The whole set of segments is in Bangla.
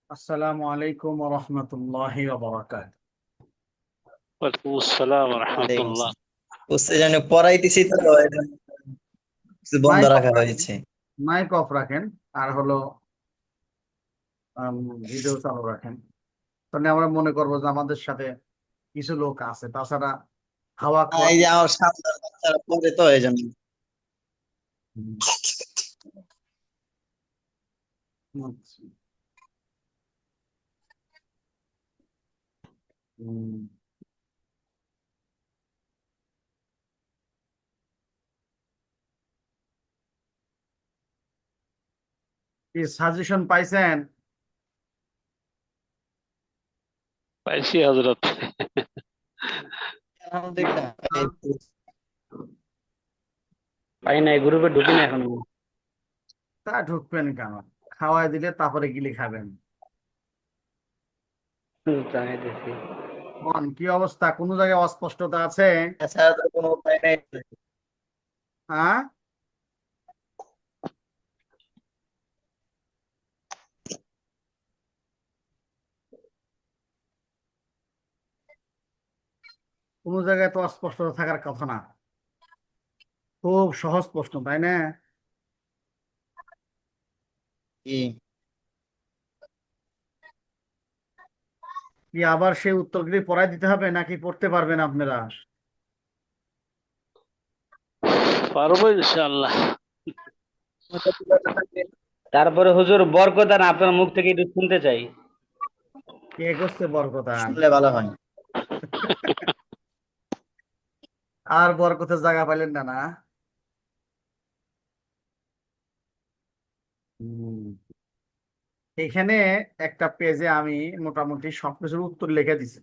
আসসালামু আলাইকুম ওয়া রাহমাতুল্লাহি ওয়া বারাকাতুহু। ওয়ালাইকুম আসসালাম ওয়ালাইকুম রহমতুল্লাহ। আসসালাম। বুঝতে জানি পড়াইতেছি তো এই জন্য কিছু বন্ধ মাইক অফ রাখা রাখেন, হয়েছে। মাইক অফ রাখেন, আর হলো ভিডিও চালু রাখেন। তাহলে আমরা মনে করবো যে আমাদের সাথে কিছু লোক আছে। তাছাড়া হাওয়া এই কোরআন। যে আমার সামনে বাচ্চারা পড়ে তো এই জন্য। হুম, আচ্ছা। হুম, কি সাজেশন পাইছেন? পাইছি হজরত। আলহামদুলিল্লাহ। হ্যাঁ? পাই নাই, গ্রুপে ঢুকি না এখনো। তা ঢুকবেন কেন? খাওয়াই দিলে তারপরে গিলে খাবেন। জানাইতেছি। কি অবস্থা? কোনো জায়গায় অস্পষ্টতা আছে? এছাড়া তো কোনো উপায় নেই। হ্যাঁ, কোনো জায়গায় তো অস্পষ্টতা থাকার কথা না। খুব সহজ প্রশ্ন, তাই না? কি কি আবার সেই উত্তরগুলি পড়ায় দিতে হবে নাকি পড়তে পারবেন আপনারা? পারবো ইনশাআল্লাহ। তারপরে হুজুর বরকদান আপনার মুখ থেকে একটু শুনতে চাই। কে করছে বরকতান? শুনলে ভালো হয়। আর বরকতের জায়গা পাইলেন না না? হুম। এখানে একটা পেজে আমি মোটামুটি সবকিছুর উত্তর লিখে দিছি।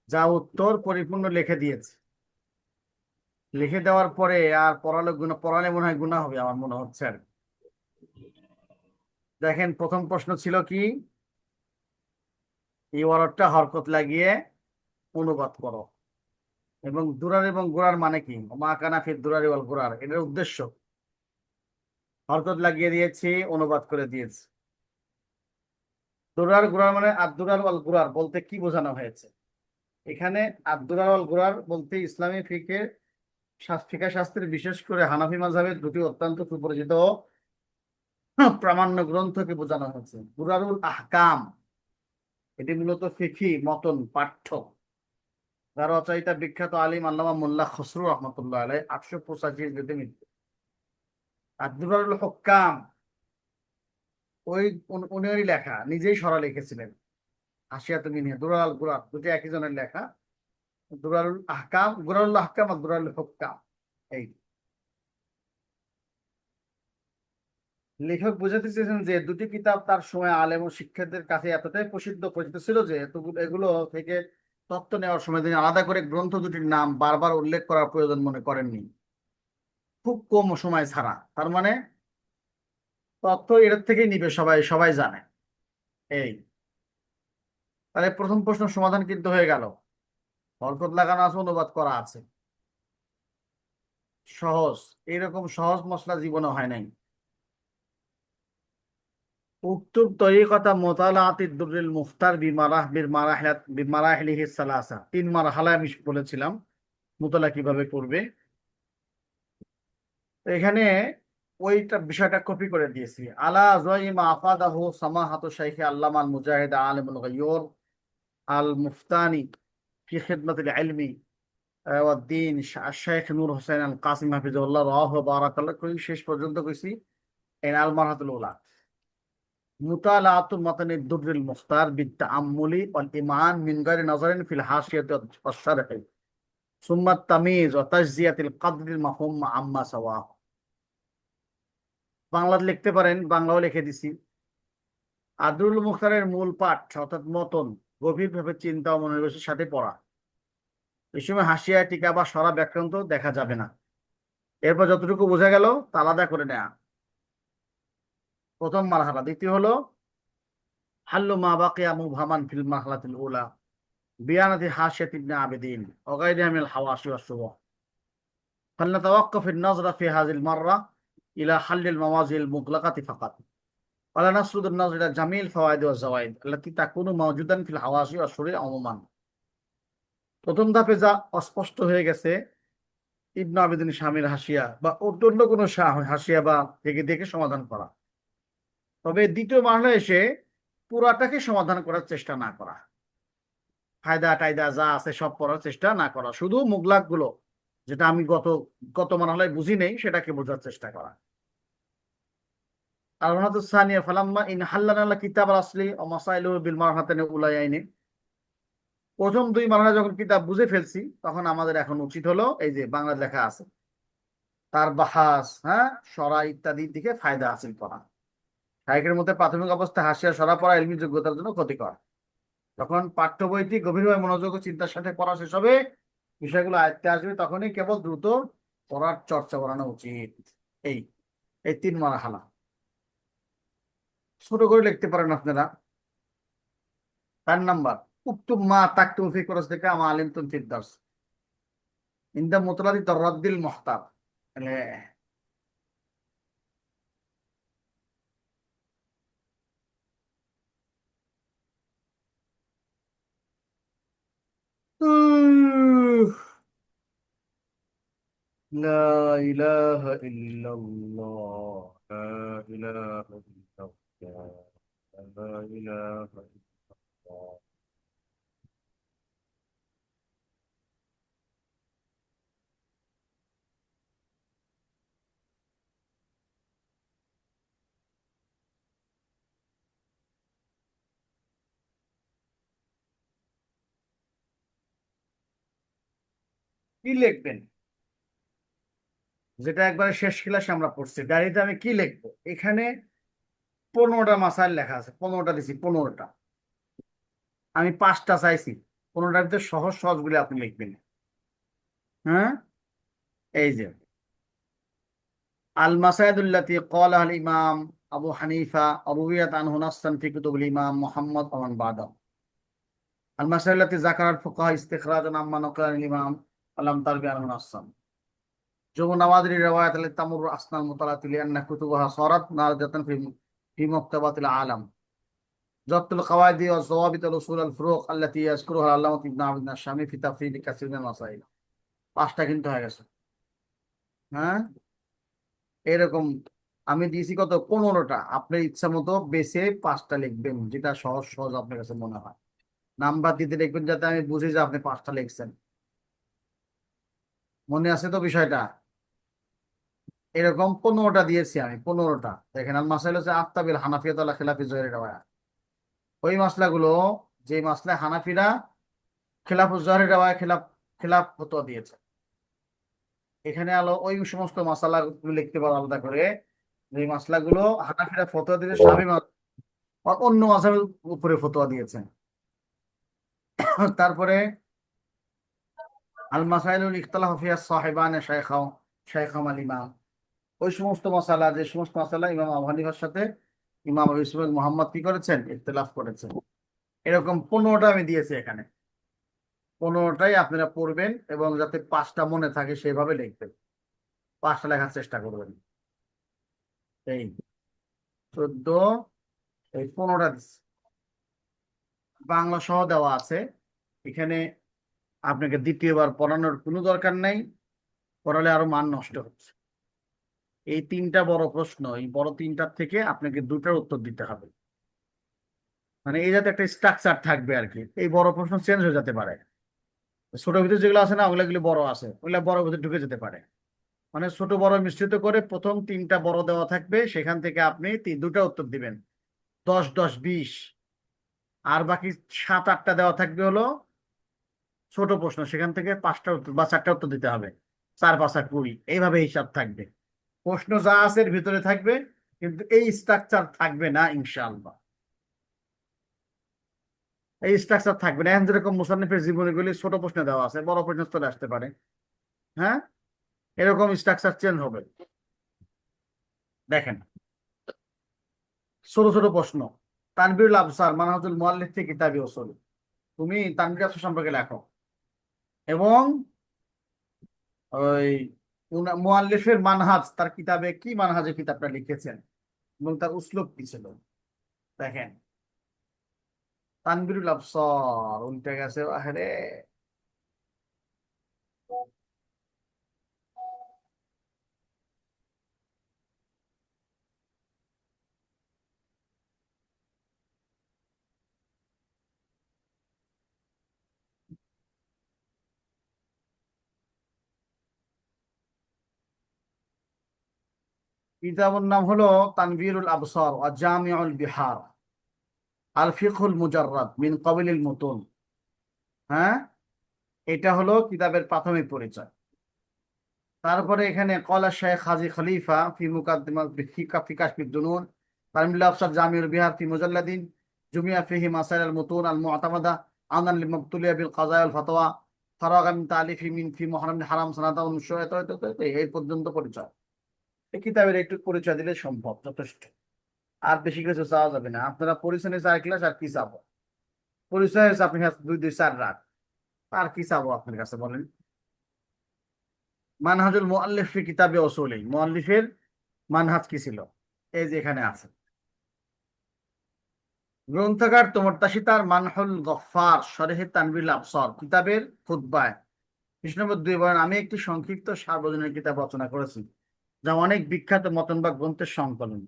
যা উত্তর পরিপূর্ণ লিখে দিয়েছে। লিখে দেওয়ার পরে আর পড়ালে মনে হয় গুনাহ হবে আমার মনে হচ্ছে আর কি। দেখেন, প্রথম প্রশ্ন ছিল কি? এই ওয়ার্ডটা হরকত লাগিয়ে অনুবাদ করো। এবং দুরার এবং গোড়ার মানে কি? মা কানা ফির দুরারি ওয়াল গোড়ার, এটার উদ্দেশ্য। হরকত লাগিয়ে দিয়েছি, অনুবাদ করে দিয়েছি। দুরার গোড়ার মানে আদ-দুরার ওয়াল গোড়ার বলতে কি বোঝানো হয়েছে? এখানে আদ-দুরার ওয়াল গোড়ার বলতে ইসলামী ফিকহ শাস্ত্রের, বিশেষ করে হানাফি মাযহাবের দুটি অত্যন্ত সুপরিচিত প্রামাণ্য গ্রন্থকে বোঝানো হয়েছে। দুরারুল আহকাম, এটি মূলত ফিকহি মতন পাঠ্য, যার রচয়িতা বিখ্যাত আলিম আল্লামা মোল্লা খসরু রহমতুল্লাহ আলাই, 885 হিজরিতে মৃত্যু। আর দুরারুল হুক্কাম, ওই উনি লেখা, নিজেই সরা লিখেছিলেন। হাসিয়াতুল মিনহা, দুরাল গুরার দুটি একই জনের লেখা। দুরারুল আহকাম, গুরারুল আহকাম আর দুরারুল হুক্কাম। এই লেখক বোঝাতে চেয়েছেন যে দুটি কিতাব তার সময় আলেম ও শিক্ষকদের কাছে এতটাই পরিচিত ছিল যে এগুলো থেকে তত্ত্ব নেওয়ার সময় তিনি আলাদা করে গ্রন্থ দুটির নাম বারবার উল্লেখ করার প্রয়োজন মনে করেননি, খুব কম সময় ছাড়া। তার মানে তথ্য এর থেকেই নিবে, সবাই সবাই জানে। এই তাহলে প্রথম প্রশ্ন সমাধান কিন্তু হয়ে গেল। হরকত লাগানো আছে, অনুবাদ করা আছে। সহজ। এইরকম সহজ মশলা জীবনে হয় নাই। উক্তুব তরিকতা মুতালাআতিদ দুররিল মুখতার বিমারাহিলিহি সালাসা। তিন মারহালা আমি বলেছিলাম মুতালা কিভাবে করবে। তো এখানে ওইটা বিষয়টা কপি করে দিয়েছি। আলা যাইমা আফাদাহু সামাহাতু শাইখি আল্লামা আল মুজাহিদ আলিমুল গায়্যুর আল মুফতানি ফি খিদমাতিল ইলমি ওয়াদ দ্বীন শাইখ নূর হোসেন আল কাসিম হাফিজাহুল্লাহ রাহ বারাকাল্লাহ কই শেষ পর্যন্ত কইছি। এন আল মারহাতুল উলা মুতালাআতু মাতানিদ দুররিল মুখতার বিত্তাআম্মুলি ওয়াল ঈমান মিন গায়রি নাযারিন ফিল হাশিয়াতি ওয়াশ শারহি সুম্মা তামিজ ওয়া তাজজিয়াতিল কদরিল মাফহুম আম্মা সাওয়া। বাংলা লিখতে পারেন, বাংলাও লিখে দিছি। আদরুল মুখতারের মূল পাঠ অর্থাৎ মতন গভীরভাবে চিন্তা ও মনোনিবেশের সাথে পড়া। এই সময় হাসিয়া, টিকা বা সরা ব্যাকরণ তো দেখা যাবে না। এরপর যতটুকু বোঝা গেল তা আলাদা করে নেয়া, প্রথম মারহালা। দ্বিতীয় হলো হাল্লু মা বাকিয়া মুবহামান ফিল মারহালাতিল উলা বিয়ানাতি হাশিয়াত ইবনে আবেদিন ওয়া গায়রিহা মিনাল হাওয়াশি ওয়াশ শুবহ। فلنتوقف النظر في هذه المرة إلى حل الموازين المغلقة فقط ولا نسرد النظر إلى جميع الفوائد والزوائد التي تكون موجودا في الحواشي والشروط عموما প্রথম ধাপে যা অস্পষ্ট হয়ে গেছে ইবনে আবিদিন শামীর হাসিয়া বা অন্য কোনো হাসিয়া বা থেকে দেখে সমাধান করা, তবে দ্বিতীয় মামলা এসে পুরাটাকে সমাধান করার চেষ্টা না করা, ফায়দা টায়দা যা আছে সব পড়ার চেষ্টা না করা, শুধু মুগলাক গুলো যেটা আমি গত গত মামলায় বুঝি নেই সেটাকে বোঝার চেষ্টা করা। আর সানিয়া ফালাম্মা ইন হাল্লানা কিতাব আল আসলি ও মাসাইলুহু বিল মারহাতানি উলাইয়াইনি, প্রথম দুই মামলা যখন কিতাব বুঝে ফেলছি তখন আমাদের এখন উচিত হলো এই যে বাংলা লেখা আছে তার বাহাস, হ্যাঁ, সরা ইত্যাদি দিকে ফায়দা হাসিল করা। শাইখের মধ্যে প্রাথমিক অবস্থায় হাসিয়া সরা পড়া ইলমি যোগ্যতার জন্য ক্ষতিকর। তখন পাঠ্য বইটি গভীরভাবে মনোযোগ ও চিন্তার সাথে পড়া শেষ হবে, বিষয়গুলো আয়ত্তে আসবে, তখনই কেবল দ্রুত পড়ার চর্চা করানো উচিত। এই এই তিন মারহালা ছোট করে লিখতে পারেন আপনারা। 4 নাম্বার, উক্তুব মা তাকতুম ফি কোরাস থেকে আমা আলিমতুম ফিদ দার্স ইনদা মুতলাদি তারাদ্দিল মুহতাব। লা ইলাহা ইল্লাল্লাহ, লা ইলাহা ইল্লাল্লাহ, লা ইলাহা ইল্লাল্লাহ। কি লিখবেন? যেটা একবারে শেষ ক্লাসে আমরা পড়ছি, ডায়েরিতে আমি কি লিখবো? এখানে 15টা মাসাইল লেখা আছে, 15টা দিছি, 15টা। আমি 5টা চাইছি, 15টার ভিতরে সহজ সহজ গুলো আপনি লিখবেন। হ্যাঁ, এই যে আল মাসাইদুল্লাতি ক্বালা আল ইমাম আবু হানিফা রুওয়াত আনহু নাসসান ফি কুতুবিল ইমাম মুহাম্মদ ওয়া মান বাদা। আল মাসাইলুল্লাতি যাকারাল ফুকাহা ইস্তিখরাজান আম্মা নাকাল আল ইমাম আলাম তারবি আনহু নাসসান জমু নাওয়াদির রিওয়ায়াত আল তামুর আসনাল মুতালাতি লিআন্না কুতুবাহা সারাত নারজাতান ফি মুক্তাবাতিল আলাম জাবতুল কাওয়াইদি ওয়া যাওয়াবিত আল উসুল আল ফুরুক আল্লাতী ইয়াজকুরুহা আল্লামা ইবনে আবিদ আশ-শামী ফি তাফসীর কাসীর মিনাল মাসাইল। 5টা কিন্তু হয়ে গেছে। হ্যাঁ, এরকম আমি দিয়েছি কত, 15টা। আপনার ইচ্ছা মতো বেছে 5টা লিখবেন, যেটা সহজ সহজ আপনার কাছে মনে হয়। নাম্বার দিতে লিখবেন যাতে আমি বুঝি যে আপনি 5টা লিখছেন। মনে আছে তো বিষয়টা? এরকম 15টা দিয়েছি আমি, 15টা। দেখেন আল মাসাইল হচ্ছে আফতাবিল হানাফিয়াত আলা খিলাফি জহির রাওয়া। ওই মাসলাগুলো যে মাসলায় হানাফিরা খিলাফুজ জহির রাওয়া খিলাফ ফতোয়া দিয়েছে, এখানে আলো ওই সমস্ত মাসালা লিখতে পারো আলাদা করে। যে মাসলাগুলো হানাফিরা ফতোয়া দিয়েছে শাফি অন্য মাযহাবের উপরে ফতোয়া দিয়েছেন। তারপরে আল মাসাইলুল ইখতিলাফ ফিহা সাহিবানে শাইখাম আল ইমাম, ওই সমস্ত মাসালা, যে সমস্ত মাসালা ইমাম আবু হানিফার সাথে ইমাম আবু ইসমাইল মুহাম্মদ কি করেছেন, ইখতিলাফ করেছেন। এরকম 15টা আমি দিয়েছি এখানে। 15টাই আপনারা পড়বেন এবং যাতে 5টা মনে থাকে সেভাবে লিখবেন। 5টা লেখার চেষ্টা করবেন। এই 14, এই 15টা দিচ্ছি। বাংলা সহ দেওয়া আছে এখানে। আপনাকে দ্বিতীয়বার পড়ানোর কোনো দরকার নাই, পড়ালে আরো মান নষ্ট হচ্ছে। এই 3টা বড় প্রশ্ন, এই বড় 3টার থেকে আপনাকে 2টার উত্তর দিতে হবে। মানে এই যাতে একটা স্ট্রাকচার থাকবে আর কি। এই বড় প্রশ্ন চেঞ্জ হয়ে যেতে পারে, ছোট ভিতরে যেগুলো আছে না ওগুলো বড় আছে, ওগুলো বড় ভিতরে ঢুকে যেতে পারে। মানে ছোট বড় মিশ্রিত করে প্রথম 3টা বড় দেওয়া থাকবে, সেখান থেকে আপনি 2টা উত্তর দিবেন, 10 10 20। আর বাকি 7 8টা দেওয়া থাকবে হলো ছোট প্রশ্ন, সেখান থেকে 5টা উত্তর বা 4টা উত্তর দিতে হবে, 4 5 8 20, এইভাবে হিসাব থাকবে। প্রশ্ন যা আছে এর ভিতরে থাকবে, কিন্তু এই স্ট্রাকচার থাকবে না ইনশাআল্লাহ। এই স্ট্রাকচার থাকবে না। এখন যেরকম মুসান্নিফের জীবনীগুলি ছোট প্রশ্ন দেওয়া আছে, বড় প্রশ্ন চলে আসতে পারে। হ্যাঁ, এরকম স্ট্রাকচার চেঞ্জ হবে। দেখেন, ছোট ছোট প্রশ্ন। তানবীরুল আবসার মানহাজুল মুআল্লিফ ফি কিতাবি উসুল, তুমি তানবীর আবসার সম্পর্কে লেখো এবং ওই মুআল্লিফের মানহাজ, তার কিতাবে কি মানহাজে কিতাবটা লিখেছেন এবং তার উসলুব কি ছিল। দেখেন, তানবীরুল আবসার উল্টে গেছে, আরে কিতাবের নাম হলো তানবীরুল আবসার ওয়া জামিউল বিহার আল ফিকহুল মুজাররাদ মিন কাবিলিল মুতুন। হ্যাঁ, এটা হলো কিতাবের প্রাথমিক পরিচয়। তারপরে এখানে কলা শেখ হাজী খলিফা ফি মুকাদ্দিমা ফি কাশফিদ দুনুন তানবীরুল আবসার জামিউল বিহার ফি মুজাল্লাদিন জুমিয়া ফিহি মাসাইল আল মুতুন আল মুআতামাদা আনাল লিমাবতুলিয়া বিল কাযা ওয়াল ফাতওয়া ফারাগা মিন তালিফি মিন ফি মুহররম হারাম সানাতা 1900 এই পর্যন্ত পরিচয়। এই কিতাবের একটু পরিচয় দিলে সম্ভব, যথেষ্ট। আর বেশি কিছু চাওয়া যাবে না। আপনারা পরিচয় নিয়ে 4 ক্লাস, আর কি চাবো? পরিচয় হচ্ছে আপনি 2-2-4 রাত, আর কি চাবো আপনার কাছে বলেন? মানহাজুল মুআল্লিফ ফি কিতাবে উসুলি, মুআল্লিফের মানহাজ কি ছিল, এই যে এখানে আছে। গ্রন্থকার তোমরতাশি তার মানহুল গফফার শরহে তানবীরুল আবসার কিতাবের খুতবায় পৃষ্ঠা নম্বর 2 বলেন, আমি একটি সংক্ষিপ্ত সার্বজনীন কিতাব রচনা করেছি যা অনেক বিখ্যাত মতন বা গ্রন্থের সংকলন।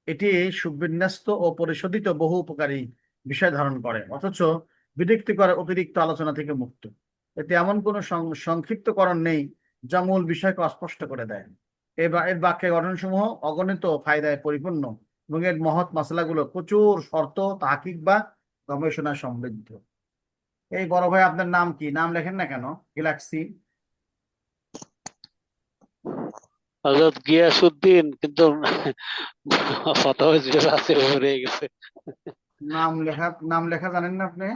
এটি সুবিন্যস্ত ও পরিশোধিত বহু উপকারী বিষয় ধারণ করে, অথচ বিরক্তিকর অতিরিক্ত আলোচনা থেকে মুক্ত। এতে এমন কোনো সংক্ষিপ্তকরণ নেই যা মূল বিষয়কে অস্পষ্ট করে দেয়। এর বাক্যের গঠনসমূহ অগণিত ফায়দায় পরিপূর্ণ এবং এর মহৎ মশলাগুলো প্রচুর শর্ত তাহকিক বা গবেষণা সমৃদ্ধ। এই বড় ভাই, আপনার নাম কি? নাম লেখেন না কেন? গ্যালাক্সি হযরত গিয়াসউদ্দিন, কিন্তু ফতোয়া যেটা আছে রয়ে গেছে। নাম লেখা জানেন না আপনি?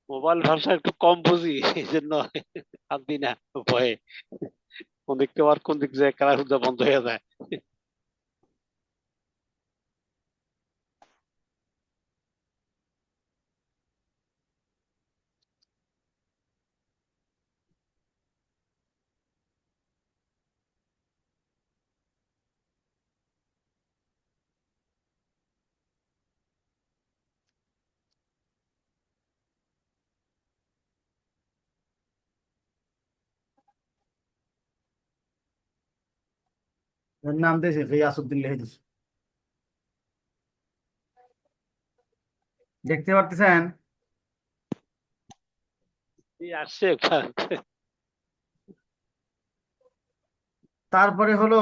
মোবাইল ভাষা একটু কম বুঝি, এই জন্য হাত দিই না ভয়ে। কোন দিক থেকে আর কোন দিক যায় কারা হুদা বন্ধ হয়ে যায়। এর নাম দিয়েছে গিয়াসউদ্দিন লিখে দিয়েছে, দেখতে পারতেছেন? এই আসছে একবার। তারপরে হলো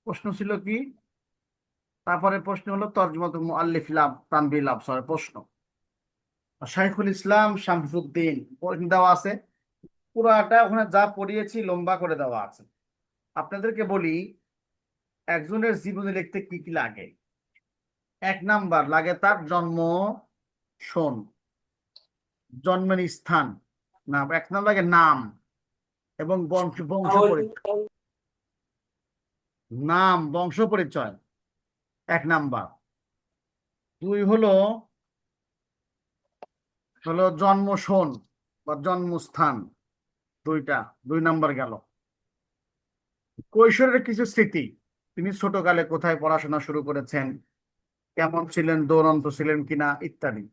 প্রশ্ন ছিল কি? তারপরে প্রশ্ন হলো তরজমাতুল মুআল্লিফ তানবীরুল আবসার প্রশ্ন। শাইখুল ইসলাম শামসুদ্দিন প্রশ্ন দেওয়া আছে, পুরাটা ওখানে যা পড়িয়েছি লম্বা করে দেওয়া আছে। আপনাদেরকে বলি, একজনের জীবনী লিখতে কি কি লাগে। 1 নাম্বার লাগে তার জন্ম সন, জন্মের স্থান, নাম। 1 নাম্বার লাগে নাম এবং বংশ পরিচয়। নাম, বংশ পরিচয় 1 নাম্বার। 2 হলো হলো জন্ম সন বা জন্মস্থান, 2 নাম্বার গেল। কৈশোরের কিছু স্মৃতি, তিনি ছোটকালে কোথায় পড়াশোনা শুরু করেছেন, কেমন ছিলেন, দৌড়ন্ত ছিলেন কিনা ইত্যাদি।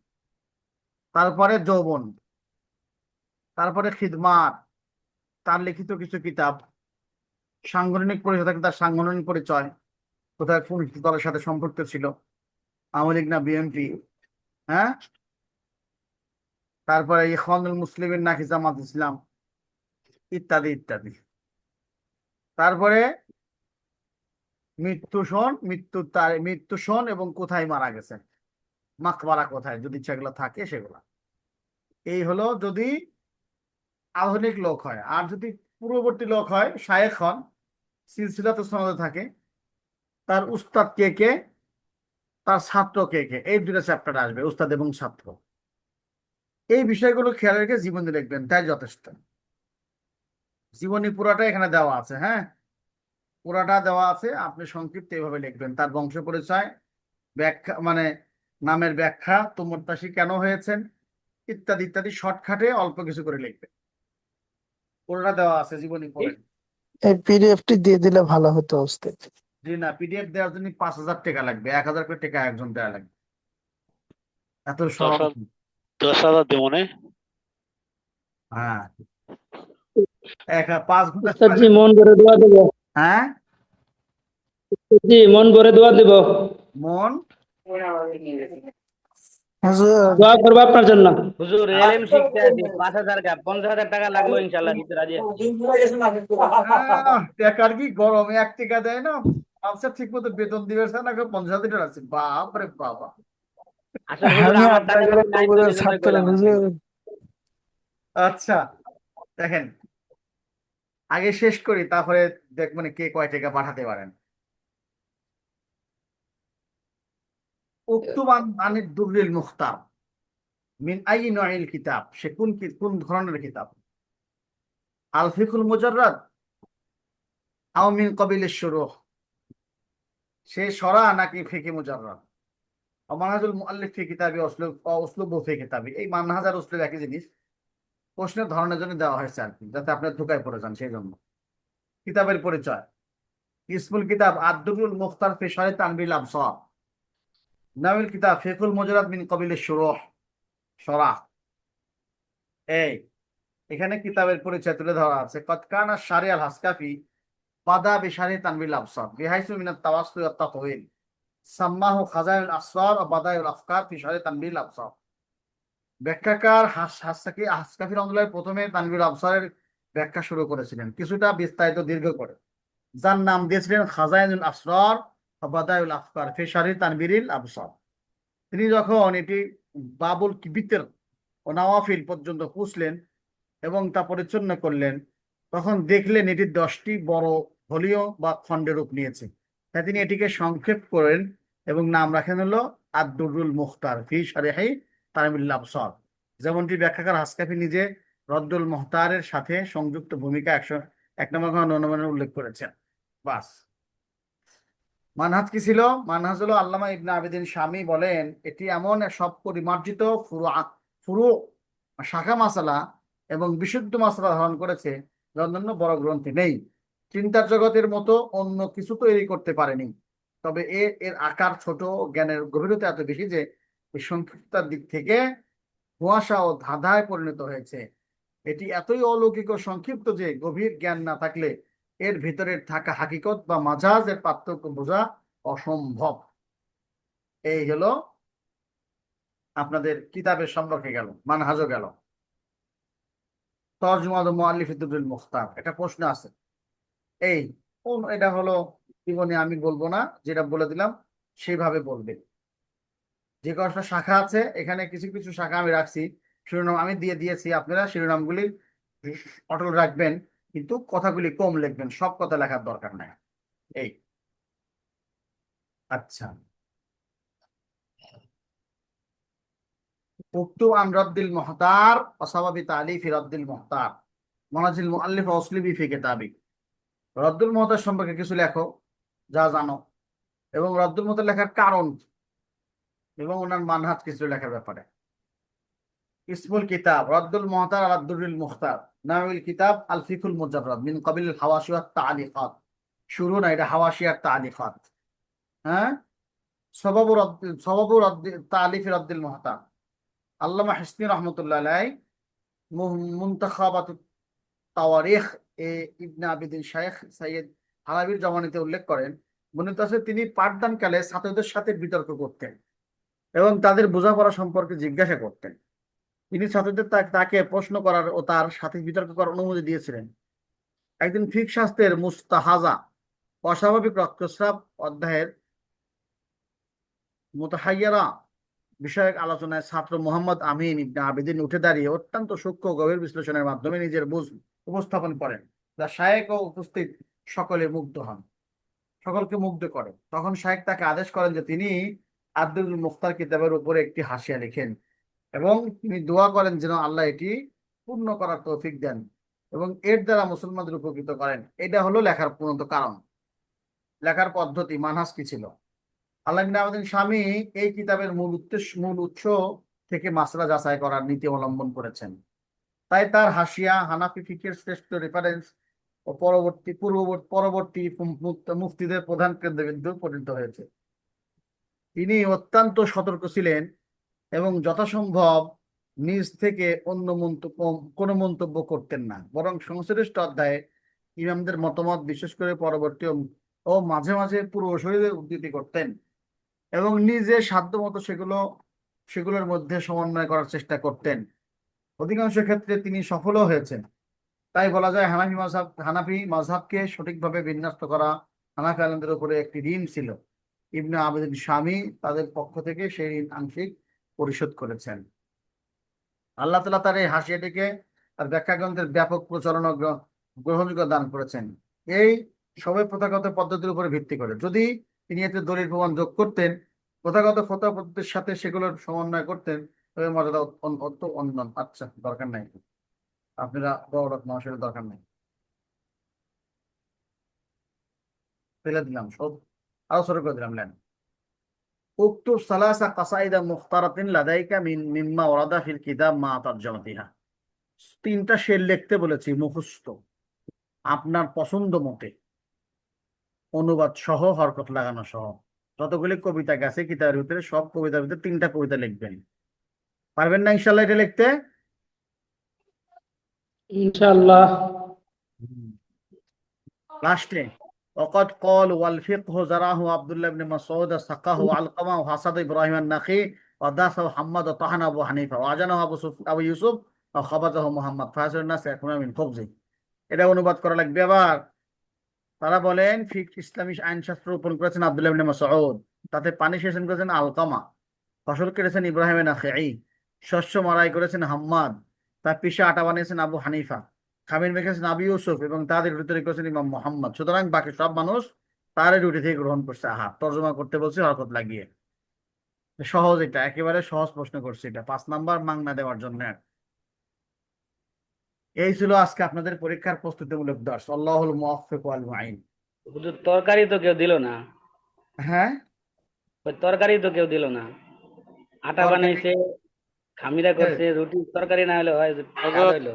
তারপরে যৌবন, তারপরে খিদমাত, তার লিখিত কিছু কিতাব। সাংগঠনিক পরিচয় থাকলে তার সাংগঠনিক পরিচয়, কোথায় কোন দলের সাথে সম্পর্ক ছিল, আওয়ামী লীগ না বিএনপি। হ্যাঁ, তারপরে ইখওয়ানুল মুসলিমিন নাকি জামাত ইসলাম, ইত্যাদি ইত্যাদি। তারপরে মৃত্যু সন এবং কোথায় মারা গেছেন, মাকবারা কোথায়, যদি সেগুলো থাকে সেগুলা। এই হলো যদি আধুনিক লোক হয়। আর যদি পূর্ববর্তী লোক হয়, শায়েখ হন, সিলসিলাতে সনদে থাকে, তার উস্তাদ কে কে, তার ছাত্র কে কে, এই 2টা চ্যাপ্টার আসবে, উস্তাদ এবং ছাত্র। এই বিষয়গুলো খেয়াল রেখে জীবনী লিখবেন, তাই যথেষ্ট। জীবনী পুরাটা এখানে দেওয়া আছে। হ্যাঁ, পুরাটা দেওয়া আছে, আপনি সংক্ষিপ্ত এইভাবে লিখবেন। তার বংশ পরিচয়, ব্যাখ্যা মানে নামের ব্যাখ্যা, তোমরতাশি কেন হয়েছেন, ইত্যাদি ইত্যাদি, শর্টকাটে অল্প কিছু করে লিখবেন। পুরোটা দেওয়া আছে, জীবনী পড়েন। এই পিডিএফটি দিয়ে দিলে ভালো হতো ওস্তাদ। জি না, পিডিএফ দেওয়ার জন্য 5,000 টাকা লাগবে, 1,000 করে টাকা একজন দেওয়া লাগবে, এত দশ সহজ হাজার না। 10,000 দেবো না? হ্যাঁ, 5 ঘন্টা উস্তাদ জি পড়লে- মন ভরে দোয়া দেব। হ্যাঁ, জি মন ভরে দোয়া দেব, মন হুজুর দোয়া করবো আপনার জন্য। হুজুর এলএম শিখতে আছি, 5,000 টাকা 50,000 টাকা লাগলো ইনশাল্লাহ দিতে রাজি আছি। টাকার কি গরমে 1 টাকা দেয় না, আচ্ছা ঠিক মতো বেতন দিবে না, 50,000 আছে, বাপ রে বাবা। আসলে হুজুর আমি আমার টাকা আপনাদের বেশি নাই তো, কবুলের এই জন্যই ছাত্র কইলাম আর কি। হুজুর। আচ্ছা, দেখেন, আগে শেষ করি, তারপরে দেখবেন কে কয় টাকা পাঠাতে পারেন। উক্তুব আনিদ দুররিল মুখতার মিন আই নয়িল কিতাব, সে কোন ধরনের কিতাব? আল ফিকুল মুজাররাদ আও মিন কাবিলিশ শুরুহ, সে সরা নাকি ফিকি মুজাররাদ? মানহাজুল মুআল্লিফ ফি কিতাবি উসলুবু ফি কিতাবি, এই মানহাজ আর উসলুব একই জিনিস, প্রশ্নের ধরনের জন্য দেওয়া হয়েছে আর কি, যাতে আপনি ধোকায় পড়ে যান সেই জন্য। কিতাবের পরিচয়: ইসমুল কিতাব আদ-দুররুল মুখতার ফি শারহি তানবিল আবসার, নাউল কিতাব ফিকুল মুজাররাদ মিন কাবিলিশ শুরুহ, সরাহ। এই এখানে কিতাবের পরিচয় তুলে ধরা আছে। কদ কানা শারি আল হাসকাফি বাদা বিশারি তানবিল আবসার বিহাইসু মিনাত তাওয়াসসু ওয়াত তাতওয়িল, সাম্মাহু খাজাইনুল আসরার ওয়া বাদাইউল আফকার ফি শারি তানবিল আবসার। ব্যাখ্যাকার হাসকাফি রাহমাতুল্লাহ প্রথমে তানবিল আবসারের ব্যাখ্যা শুরু করেছিলেন, কিছুটা বিস্তারিত দীর্ঘ করে, যার নাম দিয়েছিলেন খাজাইনুল আসরার ওয়া বাদাইউল আফকার ফি শারি তানবিল আবসার। তিনি যখন এটি বাবুল কিবিতের ও নওয়াফিল পর্যন্ত পৌঁছলেন এবং তা পরিচ্ছন্ন করলেন, তখন দেখলেন এটি 10টি বড় ফলিও বা খণ্ডের রূপ নিয়েছে। তাই তিনি এটিকে সংক্ষেপ করেন এবং নাম রাখেন হলো আদ-দুররুল মুখতার ফি শারহি তানবিল আবসার, যেমনটি ব্যাখ্যাকার হাসকাফি নিজে রদ্দুল মুখতারের সাথে সংযুক্ত ভূমিকা 101 নম্বর অনুমানের উল্লেখ করেছেন। বাস। মানহাজ কি ছিল? মানহাজ হলো, আল্লামা ইবনে আবিদিন শামী বলেন, এটি এমন সব পরিমার্জিত ফুরু শাখা মাসালা এবং বিশুদ্ধ মাসালা ধারণ করেছে যা অন্যান্য বড় গ্রন্থে নেই। চিন্তার জগতের মতো অন্য কিছু তৈরি করতে পারেনি, তবে এর আকার ছোট, জ্ঞানের গভীরতা এত বেশি যে এই সংক্ষিপ্তার দিক থেকে কুয়াশা ও ধাঁধায় পরিণত হয়েছে। এটি এতই অলৌকিক ও সংক্ষিপ্ত যে গভীর জ্ঞান না থাকলে এর ভিতরে থাকা হাকিকত বা মাজাজের পার্থক্য বোঝা অসম্ভব। এই হলো আপনাদের কিতাবের সম্পর্কে গেল, মানহাজও গেল। তরজমা মুআল্লিফ দুররুল মুখতার, এটা প্রশ্ন আছে। এই এটা হলো জীবনে, আমি বলবো না, যেটা বলে দিলাম সেইভাবে বলবে। যে কয়েকটা শাখা আছে এখানে, কিছু কিছু শাখা আমি রাখছি, শিরোনাম আমি দিয়ে দিয়েছি, আপনারা শিরোনামগুলি অটল রাখবেন, কিন্তু কথাগুলি কম লিখবেন, সব কথা লেখার দরকার নাই। এই আচ্ছা, উক্তু আন রদ্দিল মুহতার অসাবাবি তালিফি রদ্দিল মুহতার মানাজিল মুআল্লিফ ওয়াসলিবি ফি কিতাবি। রদ্দুল মুহতার সম্পর্কে কিছু লেখো যা জানো, এবং রদ্দুল মুহতার লেখার কারণ এবং ওনার মানহাজ কিছু লেখার ব্যাপারে। ইসমুল কিতাব রদ্দুল মুহতার আলা দুররিল মুখতার, নাউল কিতাব আল ফিকুল মুজাররাদ মিন কাবিল হাওয়াশি ওয়াত তাআলিকাত। শুরু না, এটা হাওয়াশি আর তাআলিকাত। হ্যাঁ, সবাবু তালিফি রদ্দিল মুহতার, আল্লামা হিসনি রহমতুল্লাহ আলাইহি মুনতাখাবাত তাওয়ারিখ এ ইবনে আবিদিন শাইখ সাইয়্যিদ হালাবির জমানিতে উল্লেখ করেন, বর্ণিত আছে তিনি পাঠদানকালে ছাত্রদের সাথে বিতর্ক করতেন এবং তাদের বোঝাপড়া সম্পর্কে জিজ্ঞাসা করতেন। তিনি ছাত্রদের তাকে প্রশ্ন করার ও তার সাথে বিতর্ক করার অনুমতি দিয়েছিলেন। একদিন ফিকহ শাস্ত্রের মুস্তাহাজা অস্বাভাবিক রক্তস্রাব অধ্যায়ের মুতাহাইয়ারা বিষয়ক আলোচনায় ছাত্র মোহাম্মদ আমিন ইবনে আবিদিন উঠে দাঁড়িয়ে অত্যন্ত সূক্ষ্ম গভীর বিশ্লেষণের মাধ্যমে নিজের বুঝ উপস্থাপন করেন, যা শায়েখ ও উপস্থিত সকলকে মুগ্ধ করে। তখন শায়েখ তাকে আদেশ করেন যে তিনি আব্দুল মুখতার কিতাবের উপরে একটি হাসিয়া লিখেন এবং তিনি দোয়া করেন যেন আল্লাহ এটি পূর্ণ করার তৌফিক দেন এবং এর দ্বারা মুসলমানদের উপকৃত করেন। এটা হলো লেখার পূর্ণত কারণ। লেখার পদ্ধতি, মানহাজ কি ছিল? আল্লাহ ইবনে আবিদিন শামী এই কিতাবের মূল উৎস থেকে মাসলা যাচাই করার নীতি অবলম্বন করেছেন। তাই তার হাসিয়া হানাফি ফিকের শ্রেষ্ঠ রেফারেন্স ও পরবর্তী মুফতিদের প্রধান কেন্দ্রবিন্দু পরিণত হয়েছে। তিনি অত্যন্ত সতর্ক ছিলেন এবং যথাসম্ভব নিজ থেকে অন্য কোনো মন্তব্য করতেন না, বরং সংশ্লিষ্ট অধ্যায়ে ইমামদের মতামত, বিশেষ করে পরবর্তী ও মাঝে মাঝে পূর্বসূরীদের উদ্ধৃতি করতেন এবং নিজে সাধ্যমতো সেগুলোর মধ্যে সমন্বয় করার চেষ্টা করতেন। অধিকাংশ ক্ষেত্রে তিনি সফলও হয়েছেন। তাই বলা যায় হানাফি মাযহাবকে সঠিকভাবে বিন্যস্ত করা হানাফি আলেমদের উপরে একটি ঋণ ছিল। ইবনে আবিদিন শামী তাদের পক্ষ থেকে সেই ঋণ আংশিক পরিশোধ করেছেন। আল্লাহ তাআলা তার এই হাসিয়াটিকে তার ব্যাখ্যা গ্রন্থের ব্যাপক প্রচলন ও গ্রহণযোগ্য দান করেছেন, এই সবে প্রথাগত পদ্ধতির উপরে ভিত্তি করে। যদি তিনি এতে দলিল প্রমাণ যোগ করতেন, প্রথাগত ফতোয়া পদ্ধতির সাথে সেগুলোর সমন্বয় করতেন, তবে মর্যাদা অন্য। আচ্ছা, দরকার নাই, আপনারা বড় মানুষের দরকার নেই, ফেলে দিলাম সব, আরো ছোট করে দিলাম। লেন উক্তুব সালাসা কাসাইদা মুখতারাতিন লাদাইকা মিম্মা ওয়ারাদা ফিল কিতাব মা তারজামাতিহা। তিনটা শের লিখতে বলেছি মুখস্থ, আপনার পছন্দ মতে, অনুবাদ সহ, হরকত লাগানো সহ। যতগুলি কবিতা গেছে কিতাবের ভিতরে, সব কবিতার ভিতরে তিনটা কবিতা লিখবেন। পারবেন না ইনশাল্লাহ এটা লিখতে? ইনশাআল্লাহ। লাস্টে وقد قال والفقه زرعه عبد الله بن مسعود سقاه علقمة وحصد إبراهيم النخعي وداسه محمد وطحن أبو حنيفة وعجنه أبو يوسف وخبزه محمد فحسن الناس يأكلون من خبزه। এটা অনুবাদ করা লাগবে। আবার তারা বলেন ইসলামী আইনশাস্ত্র রোপণ করেছেন আব্দুল্লাহ ইবনে মাসউদ, তাতে পানি সেচন করেছেন আলকামা, ফসল কেটেছেন ইব্রাহিম নাখেঈ, শস্য মাড়াই করেছেন হাম্মাদ, তার পিষে আটা বানিয়েছেন আবু হানিফা, খামির মেখেছেন আবু ইউসুফ এবং তাদের রুটি তৈরি করেছেন ইমাম মোহাম্মদ। সুতরাং বাকি সব মানুষ তার রুটি থেকে গ্রহণ করছে। আহা, তর্জমা করতে বলছি হরকত লাগিয়ে। সহজ, এটা একেবারে সহজ প্রশ্ন করছি, এটা 5 নাম্বার মাংনা দেওয়ার জন্য। এই ছিল আজকে আপনাদের পরীক্ষার প্রস্তুতিমূলক দর্শ। আল্লাহুল মুওয়াফফিক ওয়াল মুঈন। হুজুর তরকারি তো কেউ দিল না, হ্যাঁ, ওই তরকারি তো কেউ দিল না। আটা তরকারি বানাইছে, খামিরা করছে, রুটি তরকারি না হলে হয়, স্বাদ হযরত হইলো।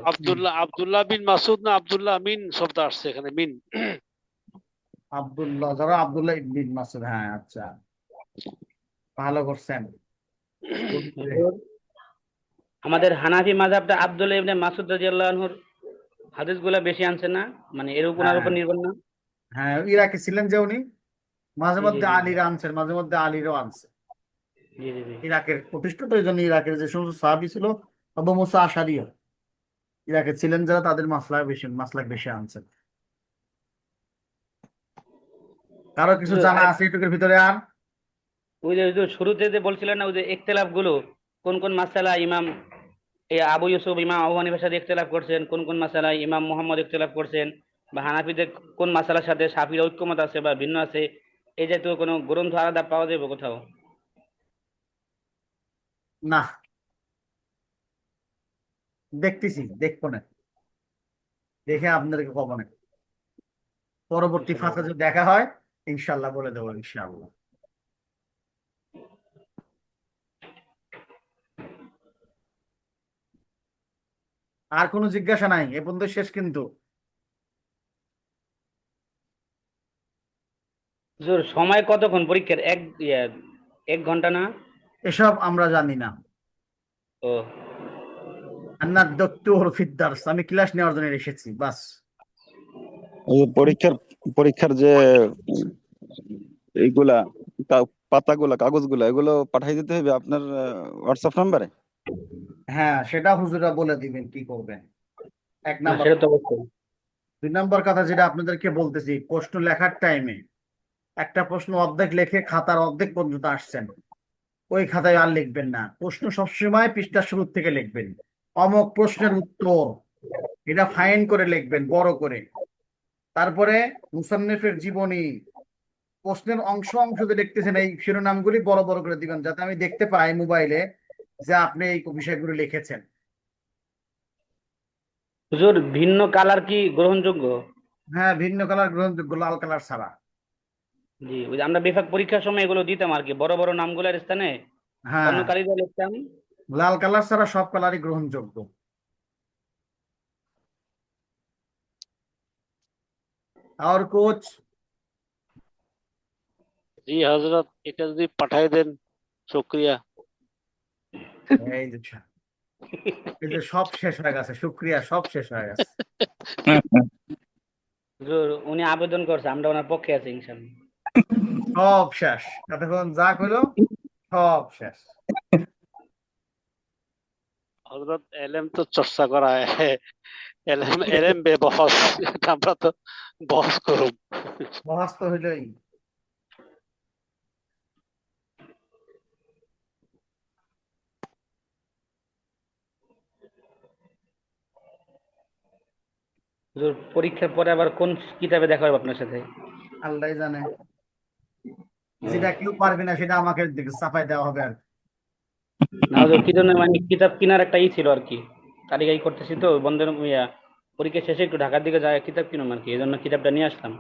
আব্দুল্লাহ বিন মাসুদ না আব্দুল্লাহ মিন শব্দ আসছে এখানে, মিন। আব্দুল্লাহ ইবনে মাসউদ। হ্যাঁ, আচ্ছা, ভালো করছেন। হুজুর, আমাদের হানাফি মাযহাবটা আব্দুল্লাহ ইবনে মাসউদ রাদিয়াল্লাহু আনহুর হাদিসগুলা বেশি আনছে না, মানে এর ওনার হ্যাঁ উপর নির্ভর না। হ্যাঁ, ইরাকে ছিলেন যে উনি, মাঝে জি জি মধ্যে জি আলীরা আনছেন, মাঝে মধ্যে আলীরও আনছে। জি জি জি। ইরাকের প্রতিষ্ঠাতা, এই জন্য ইরাকের যে সমস্ত সাহাবী ছিল, আবু মুসা আশারিও ইরাকে ছিলেন যারা, তাদের মাসলাক বেশি আনছেন। কারো কিছু হুজুর, জানা আরেক আছে এটুকুর ভিতরে? আর ওই যে হুজুর শুরুতে যে বলছিলেন না, ওই যে ইখতিলাফ গুলো, কোন কোন মাসালা ইমাম আবু ইউসুফ ইমাম আবু হানিফার সাথে ইখতিলাফ করছেন, কোন কোন মাসালায় ইমাম মুহাম্মদ ইখতিলাফ করছেন, বা হানাফিদের কোন মাসালার সাথে শাফির ঐক্যমত আছে বা ভিন্ন আছে, এই জাতীয় কোনো গ্রন্থ আলাদা পাওয়া যাবে কোথাও? না, দেখবো না, দেখে আপনাদেরকে কব না। পরবর্তী ইনশাআল্লাহ। ফাঁকে যদি দেখা হয় ইনশাল্লাহ বলে দেবো, ইনশাআল্লাহ। আর কোনো জিজ্ঞাসা নাই? এ পর্যন্ত শেষ কিন্তু। হুজুর সময় কতক্ষণ পরীক্ষার? এক ঘন্টা না? এসব আমরা জানি না। ও, আন্না দত্তুর ফিদ্দার্স, আমি ক্লাস নেওয়ার জন্য এসেছি, বাস। ওই যে পরীক্ষার যে এইগুলা পাতাগুলা, কাগজগুলা, এগুলো পাঠাই দিতে হবে আপনার হোয়াটসঅ্যাপ নাম্বারে। হ্যাঁ, সেটা হুজুরা বলে দিবেন কি করবেন। এক না নাম্বার। সেটা তো অবশ্যই। 2 নম্বর কথা যেটা আপনাদেরকে বলতেছি, প্রশ্ন লেখার টাইমে একটা প্রশ্ন অর্ধেক লেখে খাতার অর্ধেক পর্যন্ত আসছেন, ওই খাতায় আর লিখবেন না। প্রশ্ন সবসময় পৃষ্ঠার শুরু থেকে লিখবেন, অমক প্রশ্নের উত্তর, এটা ফাইন করে লিখবেন বড় করে। তারপরে মুসান্নিফের জীবনী, প্রশ্নের অংশ যে লিখতেছেন এই শিরোনামগুলি বড় বড় করে দিবেন, যাতে আমি দেখতে পাই মোবাইলে যে আপনি এই বিষয়গুলো লিখেছেন। হুজুর ভিন্ন কালার কি গ্রহণযোগ্য? হ্যাঁ, ভিন্ন কালার গ্রহণযোগ্য, লাল কালার ছাড়া। জি, ওই যে আমরা বিভাগ পরীক্ষার সময় এগুলো দিতাম আর কি, বড় বড় নামগুলোর স্থানে হ্যাঁ, অন্য কালি দিয়ে লিখতাম। লাল কালার ছাড়া সব কালারই গ্রহণযোগ্য। और कुछ? জি হযরত, এটা যদি পাঠায় দেন শুকরিয়া। এই যে এই যে সব শেষ হয়ে গেছে, শুক্রিয়া, সব শেষ হয়ে গেছে। হুজুর, উনি আবেদন করছে, আমরা ওনার পক্ষে আছি ইনশাআল্লাহ। সব শেষ, এতক্ষণ যা কইলো সব শেষ। হযরত এলেম তো চর্চা করা এলেম এলেম বে বহস, আমরা তো বহস করুম। মহাস্ত হইলই। হুজুর, পরীক্ষার পরে আবার কোন কিতাবে দেখা হবে আপনার সাথে? আল্লাহ জানে, যেটা কেউ পারবে না সেটা আমাকে চাপাই দেওয়া হবে আর কি। না হুজুর, কি জন্য মানে কিতাব কেনার একটা ছিল আর কি, কারিগরি করতেছি তো বন্ধের পরীক্ষা শেষে একটু ঢাকার দিকে যায় কিতাব কিনুম আর কি, এই জন্য কিতাবটা নিয়ে আসলাম।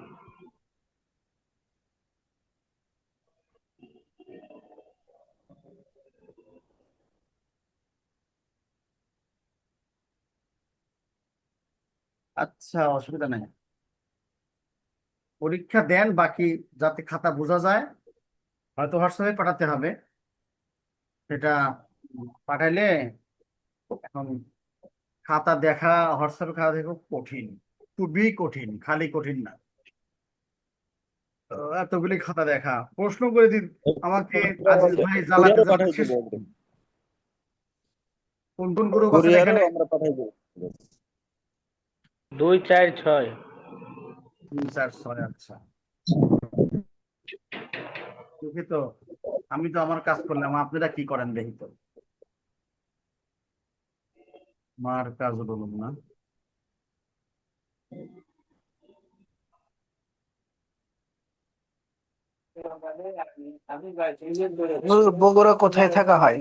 আচ্ছা, অসুবিধা নাই, পরীক্ষা দেন, বাকি যাতে খাতা বোঝা যায় হয়তো হোয়াটসঅ্যাপে পাঠাতে হবে। সেটা পাঠাইলে, এখন খাতা দেখা, হোয়াটসঅ্যাপে খাতা দেখা খুব কঠিন, খুবই কঠিন, খালি কঠিন না। তো এতগুলি খাতা দেখা, প্রশ্ন করে দিন আমাকে আজিজ ভাই, জ্বালাতে কুরিয়ারও জ্বালাতে পাঠাই শেষ। দেবো একদম। কোন কোন গ্রুপ আছেন কুরিয়ারও এখানে? আমরা পাঠাই দেবো। 2, 4, 6। 3, 4, 6, আচ্ছা। দেখি তো, আমি তো আমার কাজ করলাম, আপনারা কি করেন দেখি তো। আমার কাজ বলুন না। বগুড়া কোথায় থাকা হয়?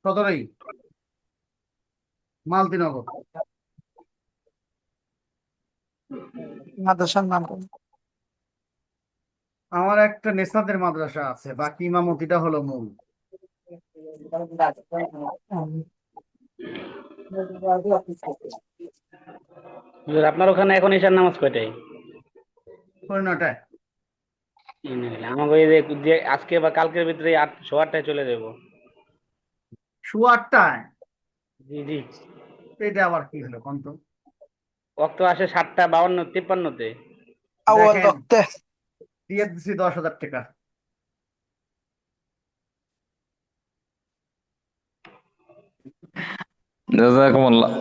17ই মালতীনগর। মাদ্রাসার নাম কি? আমার একটা নেসাদের মাদ্রাসা আছে, বাকি ইমামতিটা হলো মূল। হুজুর, আপনার ওখানে এখন ঈশার নামাজ কয়টায়? 9টায়। আমাকে এই যে আজকে বা কালকের ভিতরে 8:15টায় চলে যাবো। 8:15? জি জি। এটা আবার কি হলো কোন তো? ওয়াক্ত আসে 7:52, 53-তে। আউয়াল দেখেন, ওয়াক্তে। দিয়ে দিচ্ছি 10,000 টাকা। জাযাকুমুল্লাহ।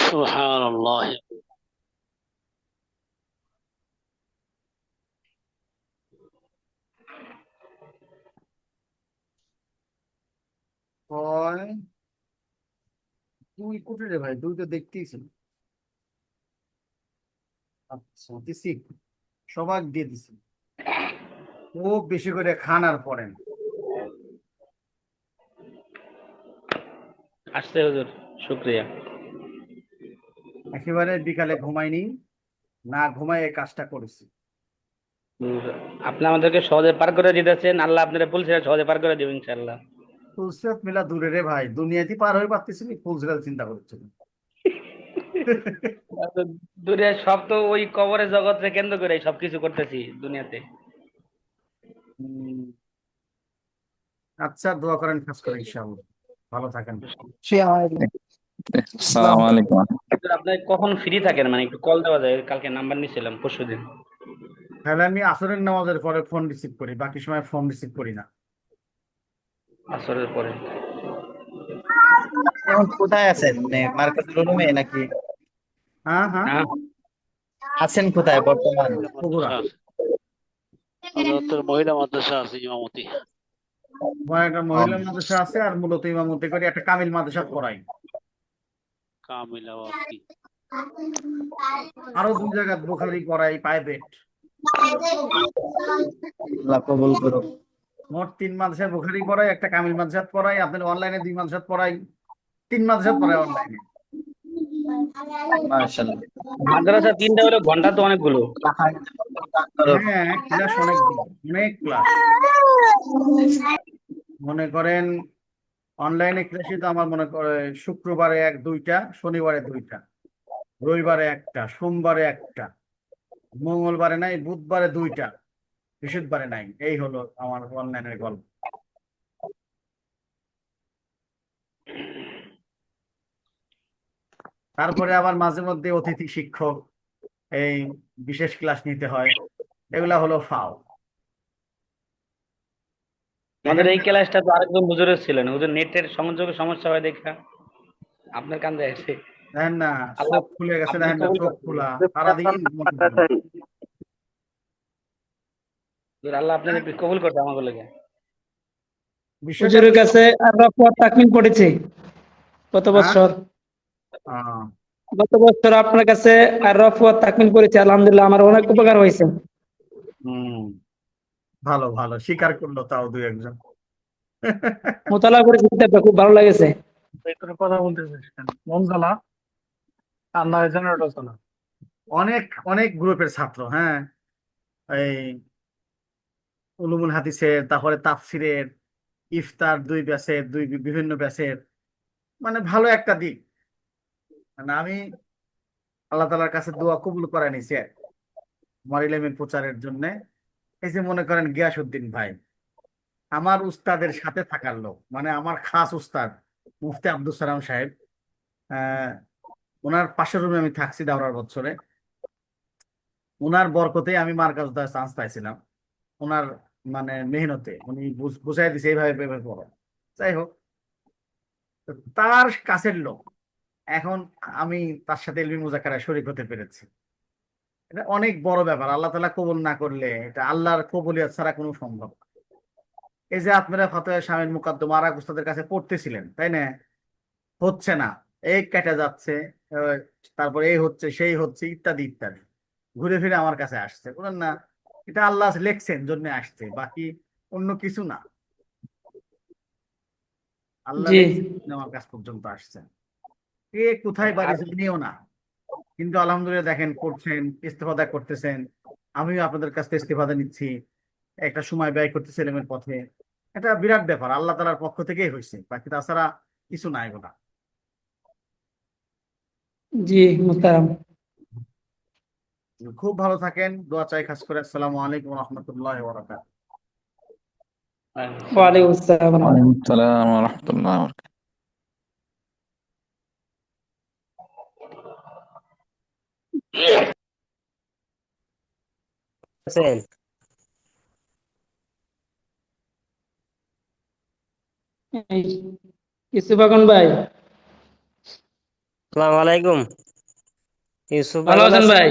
সুবহানাল্লাহ। কয় 2 কোটি রে ভাই, 2 তো দেখতেইছেন। আচ্ছা, দিছি, সবাই দিয়ে দিছি। খুব বেশি করে খান আর পড়েন। আসছে হুজুর, শুক্রিয়া। একেবারে বিকালে ঘুমাইনি, না ঘুমাই এই কাজটা করেছি। হুজুর, আপনি আমাদেরকে সহজে পার করে দিতেছেন, আল্লাহ আপনারা বলছে সহজে পার করে দেবেন ইনশাআল্লাহ। ফুলসিরাত মেলা দূরে রে ভাই, দুনিয়াতে পার হয়ে পারতেছি না, ফুলসিরাত চিন্তা করছি। দুনিয়ার সব তো ওই কবরের জগৎকে কেন্দ্র করে সবকিছু করতেছি দুনিয়াতে। আচ্ছা, দোয়া করেন, কাজ করেন, ইনশাআল্লাহ ভালো থাকেন। আসসালামু আলাইকুম। হুজুর, আপনি কখন ফ্রি থাকেন, মানে একটু কল দেওয়া যায়? কালকে নাম্বার নিছিলাম পরশুদিন। তাহলে আমি আসরের নামাজের পরে ফোন রিসিভ করি, বাকি সময় ফোন রিসিভ করি না। আসরের পরে। এখন কোথায় আছেন? মার্কেটের রুমে নাকি? হ্যাঁ হ্যাঁ, হ্যাঁ, আছেন কোথায় বর্তমান? বগুড়া। হযরতের মহিলা মাদ্রাসা আছে ইমামতি। আমার একটা মহিলা মাদ্রাসা আছে, আর মূলত ইমামতি করি, একটা কামিল মাদ্রাসা পড়াই। কামিলা ওয়াক্তি। আরো 2 জায়গায় বুখারি পড়াই প্রাইভেট। আল্লাহ কবুল করুক। মোট 3 মাদ্রাসায় বুখারি পড়াই, একটা কামিল মাদ্রাসা পড়াই, আপনার অনলাইনে 2 মাদ্রাসা পড়াই, 3 মাদ্রাসা পড়াই অনলাইনে। মাশাআল্লাহ। মাদ্রাসা 3টা হলে ঘন্টা তো অনেকগুলো। হ্যাঁ, ক্লাস অনেক দিন, অনেক ক্লাস। মনে করেন অনলাইনে ক্লাসে তো আমার মনে করে শুক্রবারে 1-2টা, শনিবারে 2টা, রবিবারে 1টা, সোমবারে 1টা, মঙ্গলবারে নাই, বুধবারে 2টা, বৃহস্পতিবারে নাই। এই হলো আমার অনলাইনের গল্প। তারপরে আবার মাঝে মধ্যে অতিথি শিক্ষক, এই বিশেষ ক্লাস নিতে হয়, এগুলা হলো ফাও। আমাদের দেখেন এই ক্লাসটা তো আরেকজন হুজুরের ছিলেন, হুজুর নেটের সংযোগে সমস্যা হয় দেখা আপনার কান্দে আছে। দেখেন না, আল্লাহ চোখ খুলে গেছে, আপনি দেখেন না, কবুল চোখ করেন। খোলা, সারাদিন ঘুমাতে পারে না। হুজুর, আল্লাহ আপনাকে একটু কবুল করতে আমাকে লেগে। বিষয়টা হুজুরের হলো কাছে আর রফুয়াত তাকমিল পড়েছে গত হ্যাঁ, বছর। আহ, গত বছর আপনার কাছে আর রফুয়াত তাকমিল পড়েছে, আলহামদুলিল্লাহ আমার অনেক উপকার হয়েছে। হুম, ভালো ভালো, স্বীকার করলো তাও 2-1 জন। মোতালা করেছি, কিতাবটা খুব ভালো লেগেছে। ভেতরে কথা বলতেছিস কেন? মন জ্বালা, কান্না হয়েছে না ওটা চলা। অনেক অনেক গ্রুপের ছাত্র, হ্যাঁ, এই উলুমুল হাদিসের, তারপরে তাফসিরের, ইফতার 2 ব্যাচের, বিভিন্ন ব্যাচের, মানে ভালো একটা দিক। মানে আমি আল্লাহ তালার কাছে দোয়া কবুল করে নিছি আমার ইলমের প্রচারের জন্য। এই যে মনে করেন গিয়াসউদ্দিন ভাই, আমার উস্তাদের সাথে থাকার লোক, মানে আমার খাস উস্তাদ মুফতি আব্দুল সালাম সাহেব, আহ ওনার পাশের রুমে আমি থাকছি দাওরার বছরে। ওনার বরকতে আমি মার্কাজ দেওয়ার চান্স পাইছিলাম, ওনার মানে মেহনতে উনি বুঝাই দিছে এইভাবে এইভাবে করো। যাই হোক, তো তার কাছের লোক, এখন আমি তার সাথে ইলমি মুযাকারায় শরীক হতে পেরেছি। এটা অনেক বড় ব্যাপার, আল্লাহ তাআলা কবুল না করলে এটা আল্লাহর কবুলিয়ত ছাড়া কোনো সম্ভব না। এই যে আপনারা ফতোয়া শামিল মুকাদ্দম আর এক উস্তাদের কাছে পড়তেছিলেন, তাই না? হচ্ছে না, এই কেটে যাচ্ছে, আহ, তারপরে এই হচ্ছে, সেই হচ্ছে, ইত্যাদি ইত্যাদি, ঘুরে ফিরে আমার কাছে আসছে। বলেন না, এটা আল্লাহ লেখছেন জন্য আসছে, বাকি অন্য কিছু না। আল্লাহ জি, লেখছেন জন্য আমার কাছ পর্যন্ত আসছে। কে কোথায় বাড়ি আর জানিও না, কিন্তু আলহামদুলিল্লাহ দেখেন করছেন, ইস্তেফাদা করতেছেন, আমিও আপনাদের কাছ থেকে ইস্তেফাদা নিচ্ছি, একটা সময় ব্যয় করতেছি এলেমের পথে। এটা বিরাট ব্যাপার, আল্লাহ তাআলার পক্ষ থেকেই হয়েছে, বাকি তাছাড়া কিছু নাই গোটা। জি মুহতারাম। খুব ভালো থাকেন, দোয়া চাই খাস করে। আসসালামু আলাইকুম রহমতুল্লাহ বরাকাতুহু। ওয়ালাইকুম আসসালাম। ওয়ালাইকুম আসসালাম ওয়া রাহমাতুল্লাহি ওয়া বারাকাতুহু। আছেন? এই ইসুফাকুন ভাই, আসসালামু আলাইকুম। ইউসুফ ভাই ভালো ভালো আছেন আছেন? ভাই?